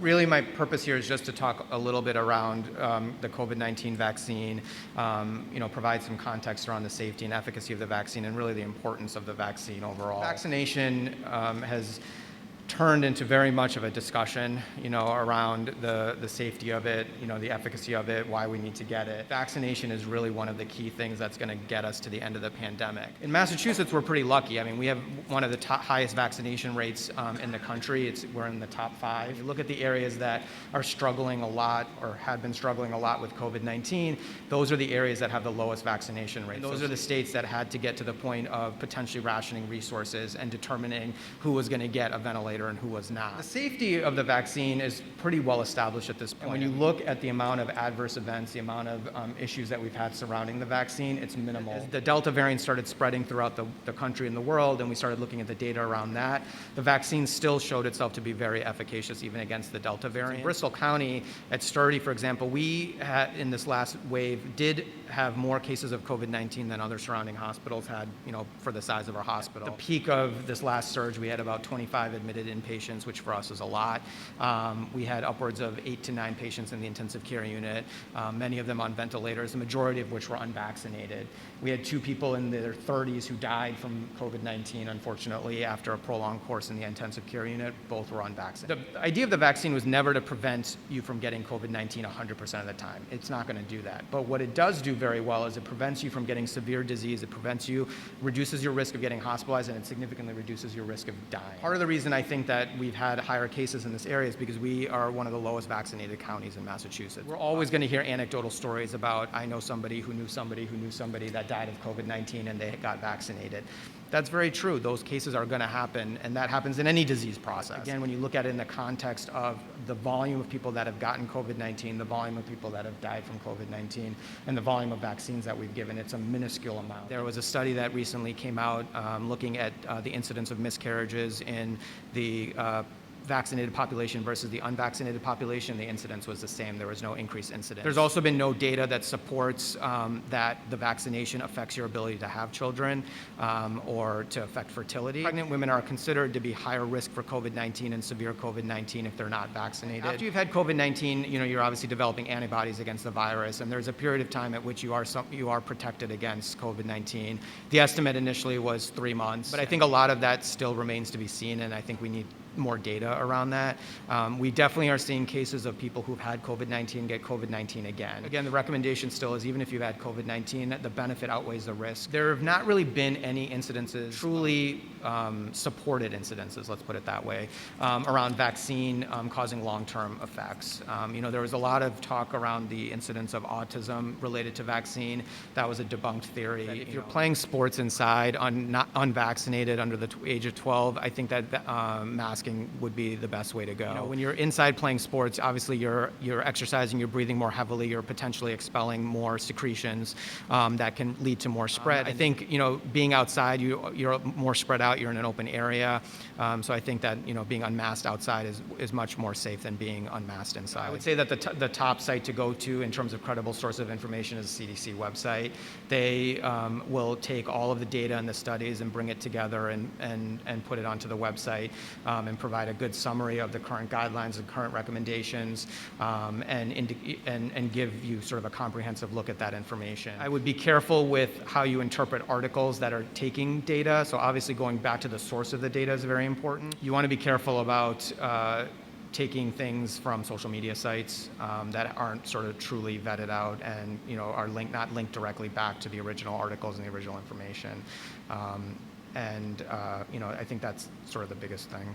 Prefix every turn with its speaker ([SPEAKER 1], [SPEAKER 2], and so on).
[SPEAKER 1] Really, my purpose here is just to talk a little bit around the COVID-19 vaccine, provide some context around the safety and efficacy of the vaccine and really the importance of the vaccine overall. Vaccination has turned into very much of a discussion, around the safety of it, the efficacy of it, why we need to get it. Vaccination is really one of the key things that's going to get us to the end of the pandemic. In Massachusetts, we're pretty lucky. I mean, we have one of the highest vaccination rates in the country. We're in the top 5. You look at the areas that are struggling a lot or had been struggling a lot with COVID-19, those are the areas that have the lowest vaccination rates. Those are the states that had to get to the point of potentially rationing resources and determining who was going to get a ventilator and who was not. The safety of the vaccine is pretty well established at this point. When you look at the amount of adverse events, the amount of issues that we've had surrounding the vaccine, it's minimal. As the Delta variant started spreading throughout the country and the world, and we started looking at the data around that, the vaccine still showed itself to be very efficacious even against the Delta variant. In Bristol County, at Sturdy, for example, we had, in this last wave, did have more cases of COVID-19 than other surrounding hospitals had, for the size of our hospital. At the peak of this last surge, we had about 25 admitted inpatients, which for us is a lot. We had upwards of 8 to 9 patients in the intensive care unit, many of them on ventilators, the majority of which were unvaccinated. We had 2 people in their 30s who died from COVID-19, unfortunately, after a prolonged course in the intensive care unit. Both were unvaccinated. The idea of the vaccine was never to prevent you from getting COVID-19 100% of the time. It's not going to do that. But what it does do very well is it prevents you from getting severe disease. It reduces your risk of getting hospitalized, and it significantly reduces your risk of dying. Part of the reason I think that we've had higher cases in this area is because we are one of the lowest vaccinated counties in Massachusetts. We're always going to hear anecdotal stories about, I know somebody who knew somebody who knew somebody that died of COVID-19 and they got vaccinated. That's very true. Those cases are going to happen, and that happens in any disease process. Again, when you look at it in the context of the volume of people that have gotten COVID-19, the volume of people that have died from COVID-19, and the volume of vaccines that we've given, it's a minuscule amount. There was a study that recently came out looking at the incidence of miscarriages in the vaccinated population versus the unvaccinated population. The incidence was the same. There was no increased incidence. There's also been no data that supports that the vaccination affects your ability to have children or to affect fertility. Pregnant women are considered to be higher risk for COVID-19 and severe COVID-19 if they're not vaccinated. After you've had COVID-19, you're obviously developing antibodies against the virus, and there's a period of time at which you are protected against COVID-19. The estimate initially was 3 months, but I think a lot of that still remains to be seen, and I think we need more data around that. We definitely are seeing cases of people who've had COVID-19 get COVID-19 again. Again, the recommendation still is even if you've had COVID-19, the benefit outweighs the risk. There have not really been any incidences, truly supported incidences, let's put it that way, around vaccine causing long-term effects. There was a lot of talk around the incidence of autism related to vaccine. That was a debunked theory. If you're playing sports inside, not unvaccinated under the age of 12, I think that masking would be the best way to go. When you're inside playing sports, obviously you're exercising, you're breathing more heavily, you're potentially expelling more secretions that can lead to more spread. I think being outside, you're more spread out, you're in an open area. So I think that being unmasked outside is much more safe than being unmasked inside. I would say that the top site to go to in terms of credible source of information is the CDC website. They will take all of the data and the studies and bring it together and put it onto the website. And provide a good summary of the current guidelines and current recommendations, and give you sort of a comprehensive look at that information. I would be careful with how you interpret articles that are taking data. So obviously going back to the source of the data is very important. You want to be careful about taking things from social media sites that aren't sort of truly vetted out and are not linked directly back to the original articles and the original information. I think that's sort of the biggest thing.